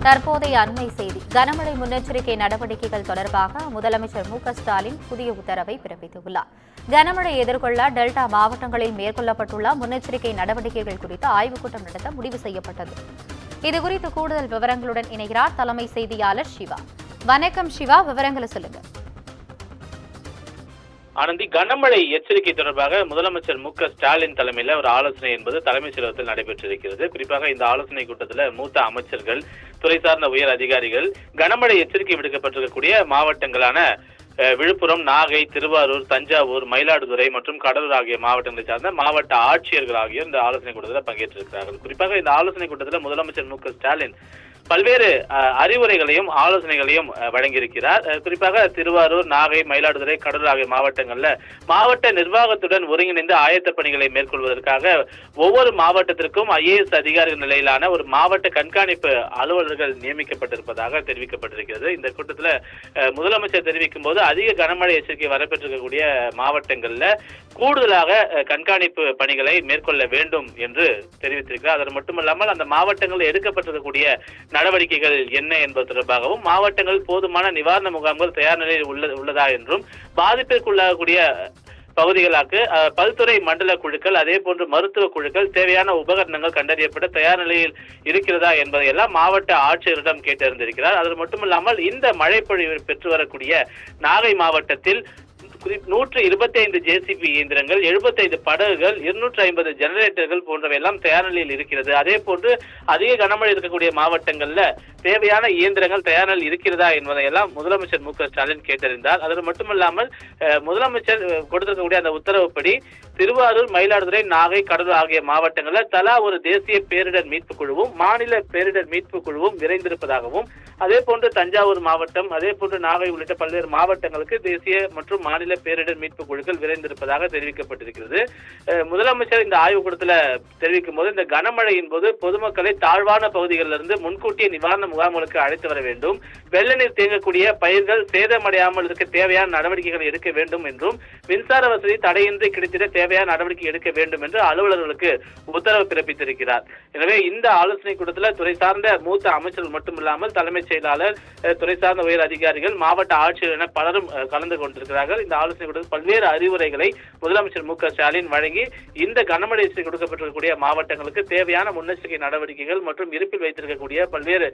தற்போதைய அண்மை செய்தி. கனமழை முன்னெச்சரிக்கை நடவடிக்கைகள் தொடர்பாக முதலமைச்சர் மு.க.ஸ்டாலின் புதிய உத்தரவை பிறப்பித்துள்ளார். கனமழை எதிர்கொள்ள டெல்டா மாவட்டங்களில் மேற்கொள்ளப்பட்டுள்ள முன்னெச்சரிக்கை நடவடிக்கைகள் குறித்து ஆய்வுக் கூட்டம் நடத்த முடிவு செய்யப்பட்டது. இதுகுறித்து கூடுதல் விவரங்களுடன் இணைகிறார் தலைமை செய்தியாளர் சிவா. வணக்கம் சிவா, விவரங்களை சொல்லுங்க. ஆனந்தி, கனமழை எச்சரிக்கை தொடர்பாக முதலமைச்சர் மு.க.ஸ்டாலின் தலைமையில ஒரு ஆலோசனை என்பது தலைமைச் செயலகத்தில் நடைபெற்றிருக்கிறது. குறிப்பாக இந்த ஆலோசனை கூட்டத்தில் மூத்த அமைச்சர்கள், துறை சார்ந்த உயர் அதிகாரிகள், கனமழை எச்சரிக்கை விடுக்கப்பட்டிருக்கக்கூடிய மாவட்டங்களான விழுப்புரம், நாகை, திருவாரூர், தஞ்சாவூர், மயிலாடுதுறை மற்றும் கடலூர் ஆகிய மாவட்டங்களை சார்ந்த மாவட்ட ஆட்சியர்கள் ஆகியோர் இந்த ஆலோசனை கூட்டத்தில் பங்கேற்றிருக்கிறார்கள். குறிப்பாக இந்த ஆலோசனை கூட்டத்தில் முதலமைச்சர் மு.க.ஸ்டாலின் பல்வேறு அறிவுரைகளையும் ஆலோசனைகளையும் வழங்கியிருக்கிறார். குறிப்பாக திருவாரூர், நாகை, மயிலாடுதுறை, கடலூர் ஆகிய மாவட்டங்கள்ல மாவட்ட நிர்வாகத்துடன் ஒருங்கிணைந்து ஆயத்த பணிகளை மேற்கொள்வதற்காக ஒவ்வொரு மாவட்டத்திற்கும் IAS அதிகாரிகள் நிலையிலான ஒரு மாவட்ட கண்காணிப்பு அலுவலர்கள் நியமிக்கப்பட்டிருப்பதாக தெரிவிக்கப்பட்டிருக்கிறது. இந்த கூட்டத்தில் முதலமைச்சர் தெரிவிக்கும் போது அதிக கனமழை எச்சரிக்கை வரப்பெற்றிருக்கக்கூடிய மாவட்டங்கள்ல கூடுதலாக கண்காணிப்பு பணிகளை மேற்கொள்ள வேண்டும் என்று தெரிவித்திருக்கிறார். அது மட்டுமல்லாமல் அந்த மாவட்டங்களில் எடுக்கப்பட்டிருக்கக்கூடிய நடவடிக்கைகள் என்ன என்பது தொடர்பாகவும், மாவட்டங்கள் போதுமான நிவாரண முகாம்கள் தயார் நிலையில் உள்ளதா என்றும், பாதிப்பிற்குள்ளாகக்கூடிய பகுதிகளாக பல்துறை மண்டல குழுக்கள், அதே போன்று மருத்துவ குழுக்கள், தேவையான உபகரணங்கள் கண்டறியப்பட தயார் நிலையில் இருக்கிறதா என்பதையெல்லாம் மாவட்ட ஆட்சியரிடம் கேட்டறிந்திருக்கிறார். அது மட்டுமல்லாமல் இந்த மழை பொழிவு பெற்று வரக்கூடிய நாகை மாவட்டத்தில் 125 JCB இயந்திரங்கள், 75 படகுகள், 250 ஜெனரேட்டர்கள் போன்றவை எல்லாம் தயார் நிலையில் இருக்கிறது. அதே போன்று அதிக கனமழை இருக்கக்கூடிய மாவட்டங்கள்ல தேவையான இயந்திரங்கள் தயார் நிலையில் இருக்கிறதா என்பதையெல்லாம் முதலமைச்சர் மு.க.ஸ்டாலின் கேட்டறிந்தார். அது மட்டுமல்லாமல் முதலமைச்சர் கொடுத்திருக்கக்கூடிய அந்த உத்தரவுப்படி திருவாரூர், மயிலாடுதுறை, நாகை, கடலூர் ஆகிய மாவட்டங்களில் தலா ஒரு தேசிய பேரிடர் மீட்பு குழுவும் மாநில பேரிடர் மீட்பு குழுவும் விரைந்திருப்பதாகவும், அதே போன்று தஞ்சாவூர் மாவட்டம், அதே போன்று நாகை உள்ளிட்ட பல்வேறு மாவட்டங்களுக்கு தேசிய மற்றும் மாநில பேரிடர் மீட்பு குழுக்கள் விரைந்திருப்பதாக தெரிவிக்கப்பட்டிருக்கிறது. முதலமைச்சர் இந்த ஆய்வுக் கூட்டத்தில் தெரிவிக்கும் போது, இந்த கனமழையின் போது பொதுமக்களை தாழ்வான பகுதிகளிலிருந்து முன்கூட்டிய நிவாரண முகாம்களுக்கு அழைத்து வர வேண்டும், வெள்ள நீர் தேங்கக்கூடிய பயிர்கள் சேதமடையாமல் இருக்க தேவையான நடவடிக்கைகளை எடுக்க வேண்டும் என்றும், மின்சார வசதி தடையின்றி கிடைத்திட தேவையான நடவடிக்கை எடுக்க வேண்டும் என்று அலுவலர்களுக்கு உத்தரவு பிறப்பித்திருக்கிறார். எனவே இந்த ஆலோசனை கூட்டத்தில் துறை சார்ந்த மூத்த அமைச்சர்கள் மட்டுமில்லாமல் தலைமைச் செயலாளர், துறை சார்ந்த உயர் அதிகாரிகள், மாவட்ட ஆட்சியர் என பலரும் கலந்து கொண்டிருக்கிறார்கள். இந்த ஆலோசனை கூட்டத்தில் பல்வேறு அறிவுரைகளை முதலமைச்சர் மு.க.ஸ்டாலின் வழங்கி இந்த கனமழை எச்சரிக்கை கொடுக்கப்பட்டிருக்கக்கூடிய மாவட்டங்களுக்கு தேவையான முன்னெச்சரிக்கை நடவடிக்கைகள் மற்றும் இருப்பில் வைத்திருக்கக்கூடிய பல்வேறு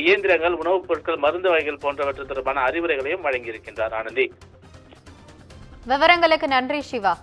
இயந்திரங்கள், உணவுப் பொருட்கள், மருந்து வகைகள் போன்றவற்றை தொடர்பான அறிவுரைகளையும் வழங்கியிருக்கின்றார். ஆனந்தி, விவரங்களுக்கு நன்றி சிவா.